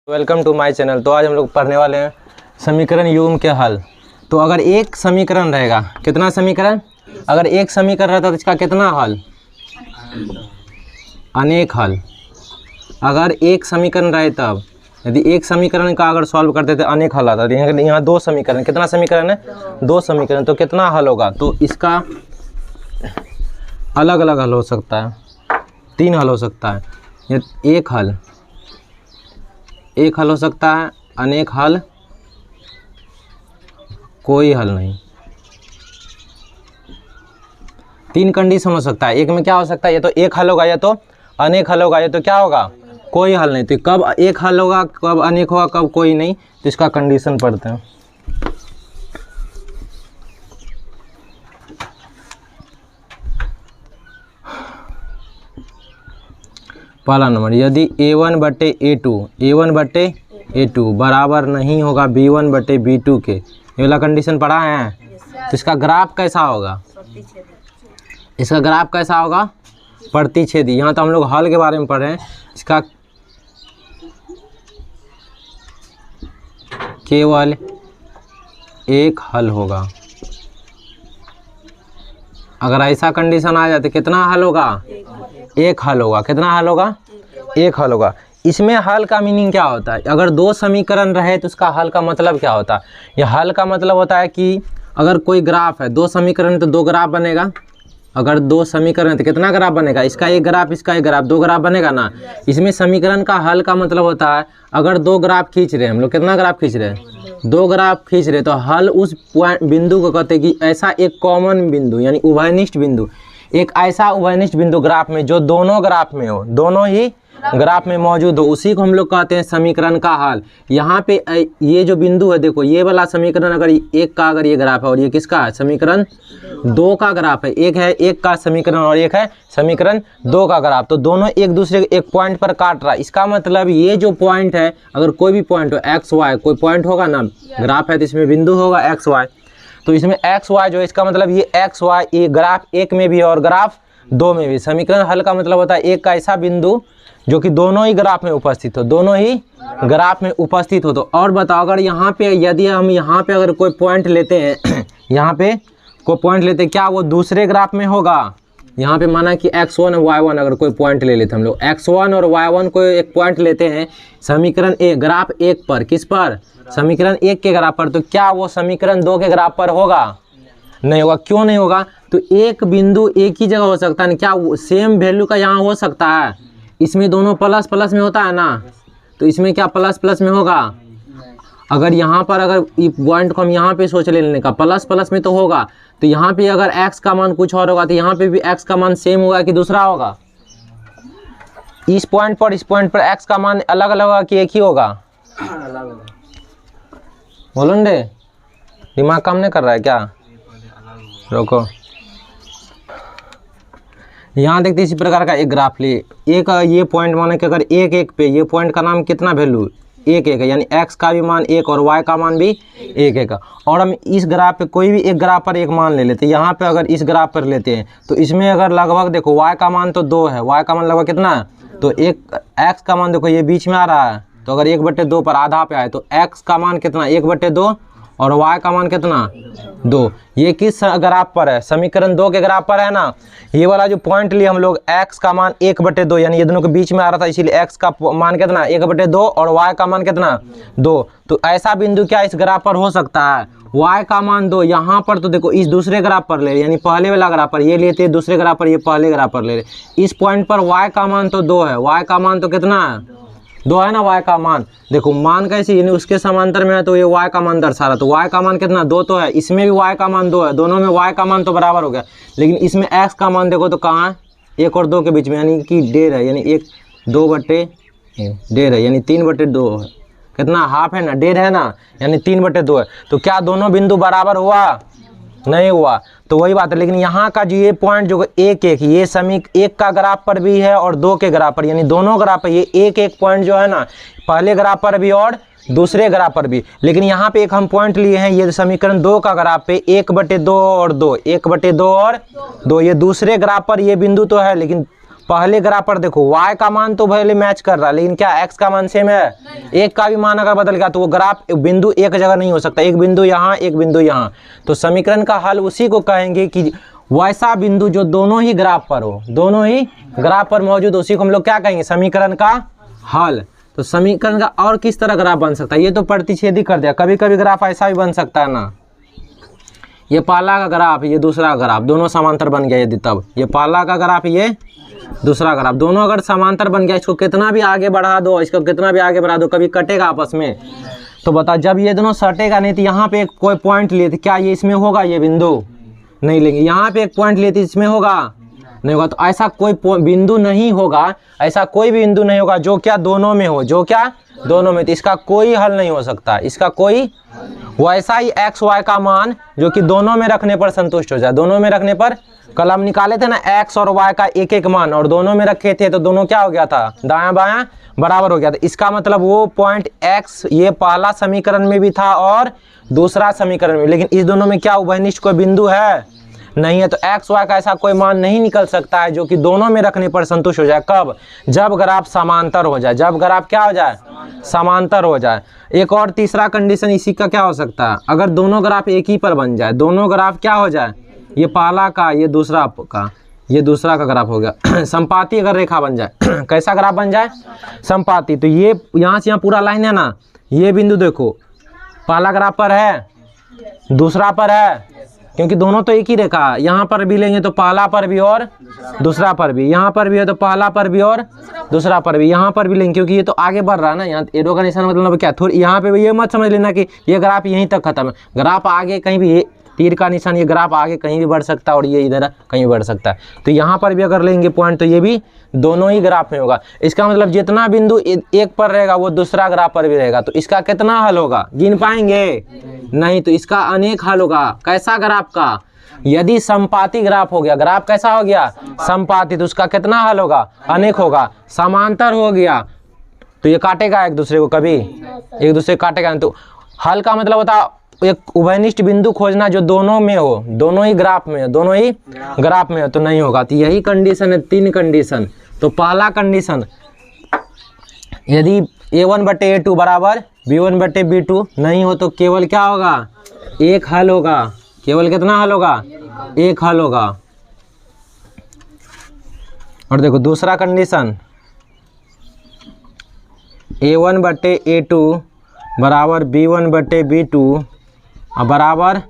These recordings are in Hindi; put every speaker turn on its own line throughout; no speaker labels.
Welcome to my channel. तो आज हम लोग पढ़ने वाले हैं समीकरण युग्म के हल। तो अगर एक समीकरण रहेगा, कितना समीकरण? अगर एक समीकरण रहता तो इसका कितना हल? अनेक हल। अगर एक समीकरण रहे तब, यदि एक समीकरण का अगर सॉल्व करते थे अनेक हल आता। यहाँ दो समीकरण, कितना समीकरण है? दो समीकरण। तो कितना हल होगा? तो इसका अलग अलग हल हो सकता है, तीन हल हो सकता है। एक हल, एक हल हो सकता है, अनेक हल, कोई हल नहीं। तीन कंडीशन हो सकता है। एक में क्या हो सकता है? या तो एक हल होगा, या तो अनेक हल होगा, या तो क्या होगा? कोई हल नहीं। तो कब एक हल होगा, कब अनेक होगा, कब कोई नहीं, तो इसका कंडीशन पढ़ते हैं। पहला नंबर, यदि a1/a2 बराबर नहीं होगा b1/b2 के, ये वाला कंडीशन पढ़ा है। तो इसका ग्राफ कैसा होगा? इसका ग्राफ कैसा होगा? प्रतिच्छेदी। यहाँ तो हम लोग हल के बारे में पढ़ रहे हैं। इसका केवल एक हल होगा। अगर ऐसा कंडीशन आ जाए तो कितना हल होगा? एक हल होगा। कितना हल होगा? एक हल होगा। इसमें हल का मीनिंग क्या होता है? अगर दो समीकरण रहे तो उसका हल का मतलब क्या होता है? यह हल का मतलब होता है कि अगर कोई ग्राफ है, दो समीकरण तो दो ग्राफ बनेगा। अगर दो समीकरण है तो कितना ग्राफ बनेगा? इसका एक ग्राफ, इसका एक ग्राफ, दो ग्राफ बनेगा ना। इसमें समीकरण का हल का मतलब होता है अगर दो ग्राफ खींच रहे हैं हम लोग, कितना ग्राफ खींच रहे हैं? दो ग्राफ खींच रहे, तो हल उस पॉइंट बिंदु को कहते हैं कि ऐसा एक कॉमन बिंदु यानी उभयनिष्ठ बिंदु, एक ऐसा उभयनिष्ठ बिंदु ग्राफ में जो दोनों ग्राफ में हो, दोनों ही ग्राफ में मौजूद हो, उसी को हम लोग कहते हैं समीकरण का हल। यहाँ पे ये जो बिंदु है, देखो ये वाला समीकरण अगर एक का अगर ये ग्राफ है और ये किसका है? समीकरण दो का ग्राफ है। एक है एक का समीकरण और एक है समीकरण दो का ग्राफ। तो दोनों एक दूसरे के एक पॉइंट पर काट रहा है। इसका मतलब ये जो पॉइंट है, अगर कोई भी पॉइंट हो, एक्स वाई कोई पॉइंट होगा ना, ग्राफ है तो इसमें बिंदु होगा एक्स वाई। तो इसमें एक्स वाई जो है, इसका मतलब ये एक्स वाई ये ग्राफ एक में भी है और ग्राफ दो में भी। समीकरण हल का मतलब होता है एक का ऐसा बिंदु जो कि दोनों ही ग्राफ में उपस्थित हो, दोनों ही ग्राफ में उपस्थित हो। तो और बताओ, अगर यहाँ पे यदि हम यहाँ पे अगर कोई पॉइंट लेते हैं यहाँ पे कोई पॉइंट लेते हैं, क्या वो दूसरे ग्राफ में होगा? यहाँ पे माना कि x1 y1 अगर कोई पॉइंट ले लेते हम लोग, x1 और y1 को एक पॉइंट लेते हैं समीकरण एक ग्राफ एक पर, किस पर? समीकरण एक के ग्राफ पर। तो क्या वो समीकरण दो के ग्राफ पर होगा? नहीं होगा। क्यों नहीं होगा? तो एक बिंदु एक ही जगह हो सकता है। क्या सेम वैल्यू का यहाँ हो सकता है? इसमें दोनों प्लस प्लस में होता है ना, तो इसमें क्या प्लस प्लस में होगा? अगर यहाँ पर अगर पॉइंट को हम यहाँ पे सोच लेने का, प्लस प्लस में तो होगा। तो यहाँ पे अगर x का मान कुछ और होगा तो यहाँ पे भी x का मान सेम होगा कि दूसरा होगा? इस पॉइंट पर x का मान अलग अलग होगा कि एक ही होगा? बोलो दे, दिमाग काम नहीं कर रहा है क्या? रोको। यहाँ देखते इसी प्रकार का एक ग्राफ लिए, एक ये पॉइंट माने कि अगर एक एक पे ये पॉइंट का नाम कितना वैल्यू? एक एक है, यानी x का भी मान एक और y का मान भी एक एक है। और हम इस ग्राफ पे कोई भी एक ग्राफ पर एक मान ले लेते हैं। यहाँ पे अगर इस ग्राफ पर लेते हैं तो इसमें अगर लगभग देखो y का मान तो 2 है, y का मान लगभग कितना है? तो एक x का मान देखो ये बीच में आ रहा है, तो अगर 1/2 पर आधा पे आए तो x का मान कितना? 1/2 और y का मान कितना? 2। ये किस ग्राफ पर है? समीकरण दो के ग्राफ पर है ना। ये वाला जो पॉइंट लिए हम लोग, x का मान 1/2 यानी ये दोनों के बीच में आ रहा था, इसीलिए x का मान कितना? 1/2 और y का मान कितना? 2। तो ऐसा बिंदु क्या इस ग्राफ पर हो सकता है? y का मान 2। यहाँ पर तो देखो इस दूसरे ग्राफ पर ले रहे, यानी पहले वाला ग्राफ पर ये लेते, दूसरे ग्राफ पर ये पहले ग्राफ पर ले रहे। इस पॉइंट पर y का मान तो 2 है, y का मान तो कितना है? 2 है ना y का मान। देखो मान कैसे, यानी उसके समांतर में है तो ये y का मान दर्शा रहा, तो y का मान कितना? 2 तो है। इसमें भी y का मान 2 है, दोनों में y का मान तो बराबर हो गया। लेकिन इसमें x का मान देखो तो कहाँ है? 1 और 2 के बीच में, यानी कि 1.5 है, यानी 1/2 है, यानी 3/2 है। कितना? हाफ है ना, 1.5 है ना, यानी 3/2 है। तो क्या दोनों बिंदु बराबर हुआ? नहीं हुआ। तो वही बात है। लेकिन यहाँ का जो ये पॉइंट जो एक एक, ये एक का ग्राफ पर भी है और दो के ग्राफ पर, यानी दोनों ग्राफ पर ये एक एक पॉइंट जो है ना, पहले ग्राफ पर भी और दूसरे ग्राफ पर भी। लेकिन यहाँ पे एक हम पॉइंट लिए हैं, ये समीकरण दो का ग्राफ पे 1/2 और 2, 1/2 और 2, ये दूसरे ग्राफ पर ये बिंदु तो है, लेकिन पहले ग्राफ पर देखो y का मान तो भले मैच कर रहा है, लेकिन क्या x का मान सेम है? एक का भी मान अगर बदल गया तो वो ग्राफ बिंदु एक जगह नहीं हो सकता, एक बिंदु यहाँ एक बिंदु यहाँ। तो समीकरण का हल उसी को कहेंगे कि वैसा बिंदु जो दोनों ही ग्राफ पर हो, दोनों ही ग्राफ पर मौजूद, उसी को हम लोग क्या कहेंगे? समीकरण का हल। तो समीकरण का और किस तरह ग्राफ बन सकता है? ये तो प्रतिच्छेदी कर दिया, कभी कभी ग्राफ ऐसा भी बन सकता है ना, ये पहला का ग्राफ, ये दूसरा ग्राफ, दोनों समांतर बन गया यदि, तब ये पहला का ग्राफ, ये दूसरा ग्राफ, दोनों अगर समांतर बन गया, इसको कितना भी आगे बढ़ा दो, इसको कितना भी आगे बढ़ा दो, कभी कटेगा आपस में? तो बताओ जब ये दोनों सटेगा नहीं तो यहाँ पे एक कोई पॉइंट लिए थे, क्या ये इसमें होगा? ये बिंदु नहीं लेंगे। यहाँ पे एक पॉइंट लिए थे, इसमें होगा? नहीं होगा। तो ऐसा कोई बिंदु नहीं होगा, ऐसा कोई भी बिंदु नहीं होगा जो क्या दोनों में हो, जो क्या दोनों में, तो इसका कोई हल नहीं हो सकता, इसका कोई। वैसा ही एक्स वाई का मान जो कि दोनों में रखने पर संतुष्ट हो जाए, दोनों में रखने पर। कल हम निकाले थे ना एक्स और वाई का एक एक मान, और दोनों में रखे थे तो दोनों क्या हो गया था? दायां बायां बराबर हो गया था। इसका मतलब वो पॉइंट एक्स ये पहला समीकरण में भी था और दूसरा समीकरण में, लेकिन इस दोनों में क्या उभयनिष्ठ कोई बिंदु है? नहीं है। तो एक्स वाई का ऐसा कोई मान नहीं निकल सकता है जो कि दोनों में रखने पर संतुष्ट हो जाए। कब? जब ग्राफ समांतर हो जाए, जब ग्राफ क्या हो जाए? समांतर हो जाए। एक और तीसरा कंडीशन इसी का क्या हो सकता है? अगर दोनों ग्राफ एक ही पर बन जाए, दोनों ग्राफ क्या हो जाए? ये पहला का, ये दूसरा का, ये दूसरा का ग्राफ हो गया। संपाती अगर रेखा बन जाए, कैसा ग्राफ बन जाए? संपाती। तो ये यहाँ से यहाँ पूरा लाइन है ना, ये बिंदु देखो पहला ग्राफ पर है, दूसरा पर है, क्योंकि दोनों तो एक ही रेखा है। यहाँ पर भी लेंगे तो पहला पर भी और दूसरा पर भी, यहाँ पर भी है तो पहला पर भी और दूसरा पर भी, यहाँ पर भी लेंगे क्योंकि ये तो आगे बढ़ रहा है ना। यहाँ एरो का निशान मतलब क्या, थोड़ी यहाँ पे भी ये मत समझ लेना कि ये ग्राफ यहीं तक खत्म है, ग्राफ आगे कहीं भी, ये तीर का निशान, ये ग्राफ आगे कहीं भी बढ़ सकता है और ये इधर कहीं भी बढ़ सकता है। तो यहाँ पर भी अगर लेंगे पॉइंट तो ये भी दोनों ही ग्राफ में होगा। इसका मतलब जितना बिंदु एक पर रहेगा वो दूसरा ग्राफ पर भी रहेगा। तो इसका कितना हल होगा? गिन पाएंगे? नहीं। तो इसका अनेक हल होगा। कैसा ग्राफ का? यदि संपाती ग्राफ हो गया, ग्राफ कैसा हो गया? संपाती, तो उसका कितना हल होगा? अनेक होगा। समांतर हो गया तो ये काटेगा एक दूसरे को, कभी एक दूसरे काटेगा नहीं। तो हल का मतलब होता एक उभयनिष्ठ बिंदु खोजना जो दोनों में हो, दोनों ही ग्राफ में हो, दोनों ही ग्राफ में हो, तो नहीं होगा। तो यही कंडीशन है, तीन कंडीशन। तो पहला कंडीशन, यदि a1/a2 बराबर b1/b2 नहीं हो तो केवल क्या होगा? एक हल होगा। केवल कितना हल होगा? एक हल होगा। और देखो दूसरा कंडीशन, a1/a2 बराबर b1/b2 और बराबर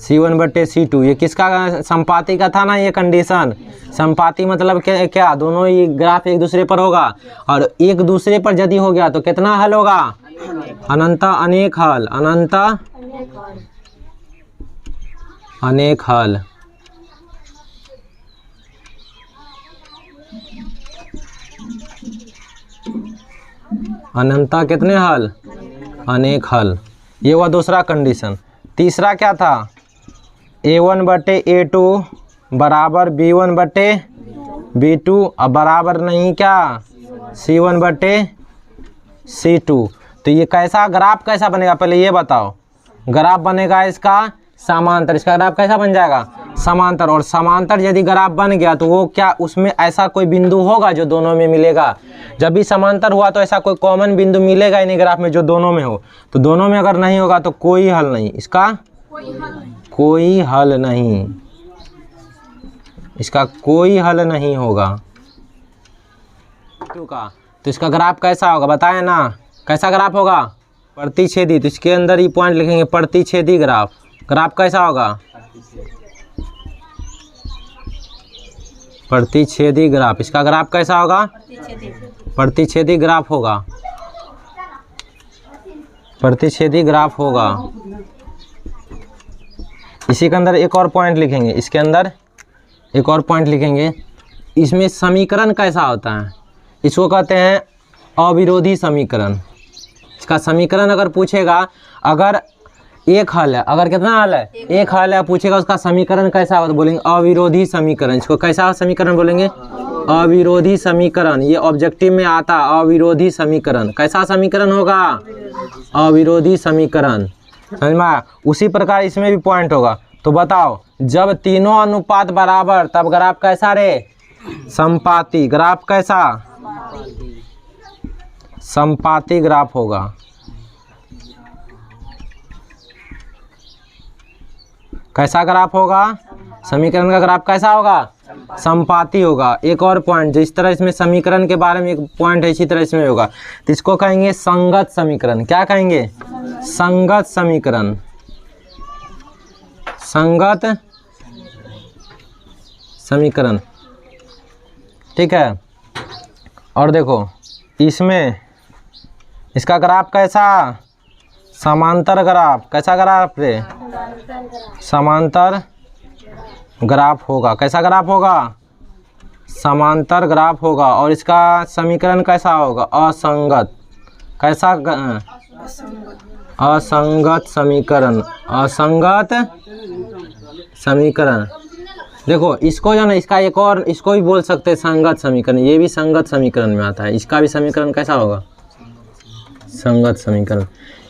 c1/c2। ये किसका? संपाती का था ना ये कंडीशन। संपाती मतलब क्या? दोनों ही ग्राफ एक दूसरे पर होगा, और एक दूसरे पर यदि हो गया तो कितना हल होगा? अनंत अनेक हल, अनंत अनेक हल। अनंता कितने हल? अनेक हल। ये हुआ दूसरा कंडीशन। तीसरा क्या था? a1/a2 बराबर b1/b2 और बराबर नहीं क्या? c1/c2। तो ये कैसा ग्राफ कैसा बनेगा पहले ये बताओ। ग्राफ बनेगा इसका समांतर। इसका ग्राफ कैसा बन जाएगा? समांतर। और समांतर यदि ग्राफ बन गया तो वो क्या, उसमें ऐसा कोई बिंदु होगा जो दोनों में मिलेगा? जब भी समांतर हुआ तो ऐसा कोई कॉमन बिंदु मिलेगा ही नहीं ग्राफ में जो दोनों में हो। तो दोनों में अगर नहीं होगा तो कोई हल नहीं, इसका कोई हल नहीं, इसका कोई हल नहीं होगा। तो इसका ग्राफ कैसा होगा बताएं ना? कैसा ग्राफ होगा? प्रतिच्छेदी। तो इसके अंदर ही पॉइंट लिखेंगे, प्रतिच्छेदी ग्राफ। ग्राफ कैसा होगा? प्रतिच्छेदी ग्राफ। इसका ग्राफ कैसा होगा? प्रतिच्छेदी ग्राफ होगा। प्रतिच्छेदी ग्राफ होगा। इसी के अंदर एक और पॉइंट लिखेंगे, इसके अंदर एक और पॉइंट लिखेंगे। इसमें समीकरण कैसा होता है? इसको कहते हैं अविरोधी समीकरण। इसका समीकरण अगर पूछेगा, अगर एक हल है, अगर कितना हल है? एक हल है, पूछेगा उसका समीकरण कैसा होगा तो बोलेंगे अविरोधी समीकरण। इसको कैसा समीकरण बोलेंगे? अविरोधी समीकरण। ये ऑब्जेक्टिव में आता है, अविरोधी समीकरण। कैसा समीकरण होगा? अविरोधी समीकरण। समझ में आया? उसी प्रकार इसमें भी पॉइंट होगा। तो बताओ, जब तीनों अनुपात बराबर तब ग्राफ कैसा रहे? संपाती। ग्राफ कैसा? संपाती ग्राफ होगा। कैसा ग्राफ होगा? समीकरण का ग्राफ कैसा होगा? संपाती होगा। एक और पॉइंट, जिस तरह इसमें समीकरण के बारे में एक पॉइंट है, इसी तरह इसमें होगा, तो इसको कहेंगे संगत समीकरण। क्या कहेंगे? संगत समीकरण। संगत समीकरण, ठीक है। और देखो इसमें इसका ग्राफ कैसा? समांतर ग्राफ। कैसा ग्राफ रे? समांतर ग्राफ होगा। कैसा ग्राफ होगा? समांतर ग्राफ होगा। और इसका समीकरण कैसा होगा? असंगत। कैसा? असंगत समीकरण। असंगत समीकरण। देखो इसको जो ना, इसका एक और, इसको भी बोल सकते हैं संगत समीकरण। ये भी संगत समीकरण में आता है। इसका भी समीकरण कैसा होगा? संगत समीकरण।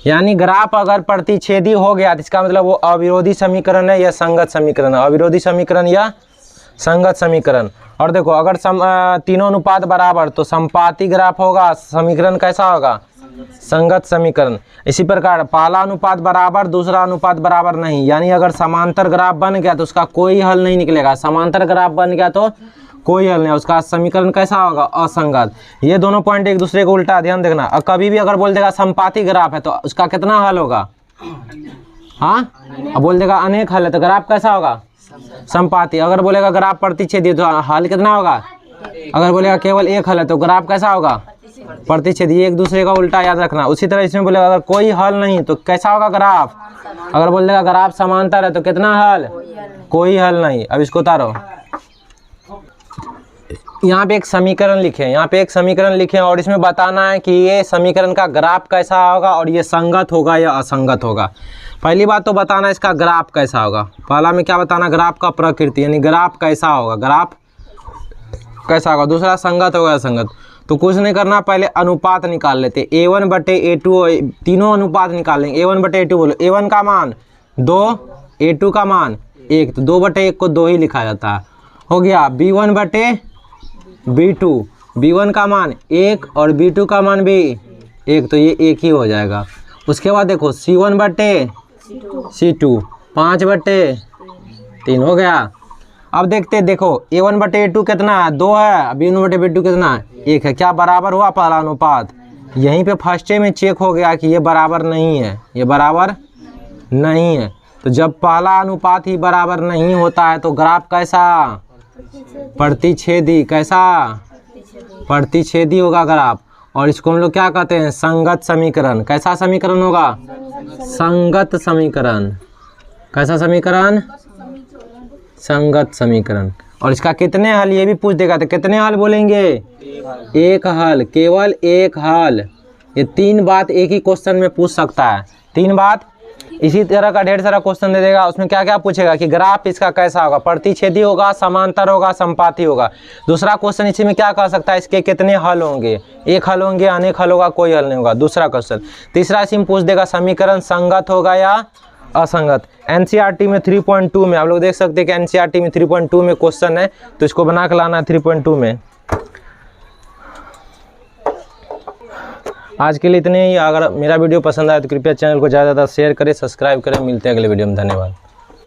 यानी ग्राफ अगर प्रतिच्छेदी हो गया तो इसका मतलब वो अविरोधी समीकरण है या संगत समीकरण है। अविरोधी समीकरण या संगत समीकरण। और देखो अगर तीनों अनुपात बराबर तो संपाती ग्राफ होगा। समीकरण कैसा होगा? संगत समीकरण। इसी प्रकार पहला अनुपात बराबर, दूसरा अनुपात बराबर नहीं, यानी अगर समांतर ग्राफ बन गया तो उसका कोई हल नहीं निकलेगा। समांतर ग्राफ बन गया तो कोई हल नहीं, उसका समीकरण कैसा होगा? असंगत। ये दोनों पॉइंट एक दूसरे को उल्टा, ध्यान देखना। और कभी भी अगर बोल देगा संपाती ग्राफ है तो उसका कितना हल होगा? हाँ, अब बोल देगा अनेक हल है तो ग्राफ कैसा होगा? संपाती। अगर बोलेगा ग्राफ प्रतिच्छेदी तो हल कितना होगा? अगर बोलेगा केवल एक हल है तो ग्राफ कैसा होगा? प्रतिच्छेदी। एक दूसरे का उल्टा याद रखना। उसी तरह इसमें बोलेगा अगर कोई हल नहीं तो कैसा होगा ग्राफ? अगर बोल देगा ग्राफ समांतर है तो कितना हल? कोई हल नहीं। अब इसको उतारो। यहाँ पे एक समीकरण लिखे, यहाँ पे एक समीकरण लिखे और इसमें बताना है कि ये समीकरण का ग्राफ कैसा होगा और ये संगत होगा या असंगत होगा। पहली बात तो बताना इसका ग्राफ कैसा होगा। पहला में क्या बताना? ग्राफ का प्रकृति, यानी ग्राफ कैसा होगा, ग्राफ कैसा होगा। दूसरा संगत होगा या असंगत। तो कुछ नहीं करना, पहले अनुपात निकाल लेते। A1 बटे A2, तीनों अनुपात निकाल लेंगे। A1 बटे A2 बोलो। A1 का मान 2, A2 का मान 1, तो 2 बटे 1 को 2 ही लिखा जाता है। हो गया B1 बटे B2। B1 का मान 1 और B2 का मान भी 1, तो ये 1 ही हो जाएगा। उसके बाद देखो C1 बटे C2, 5 बटे 3 हो गया। अब देखते, देखो A1 बटे A2 कितना है? 2 है। B1 बटे B2 कितना है? 1 है। क्या बराबर हुआ पहला अनुपात? यहीं पे फर्स्टे में चेक हो गया कि ये बराबर नहीं है, ये बराबर नहीं है। तो जब पहला अनुपात ही बराबर नहीं होता है तो ग्राफ कैसा? प्रतिच्छेदी। कैसा? प्रतिच्छेदी होगा ग्राफ। और इसको हम लोग क्या कहते हैं? संगत समीकरण। कैसा समीकरण होगा? संगत समीकरण। कैसा समीकरण? संगत समीकरण। और इसका कितने हल ये भी पूछ देगा तो कितने हल बोलेंगे? एक हल, केवल एक हल। ये 3 बात एक ही क्वेश्चन में पूछ सकता है। 3 बात। इसी तरह का ढेर सारा क्वेश्चन दे देगा, उसमें क्या क्या पूछेगा कि ग्राफ इसका कैसा होगा? प्रतिच्छेदी होगा, समांतर होगा, संपाती होगा। दूसरा क्वेश्चन इसी में क्या कह सकता है? इसके कितने हल होंगे? एक हल होंगे, अनेक हल होगा, कोई हल नहीं होगा। दूसरा क्वेश्चन। तीसरा इसी में पूछ देगा समीकरण संगत होगा या असंगत। एनसीईआरटी में 3.2 में आप लोग देख सकते हैं कि एनसीईआरटी में 3.2 में क्वेश्चन है, तो इसको बना के लाना है 3.2 में। आज के लिए इतने ही। अगर मेरा वीडियो पसंद आए तो कृपया चैनल को ज़्यादा से ज़्यादा शेयर करें, सब्सक्राइब करें। मिलते हैं अगले वीडियो में। धन्यवाद।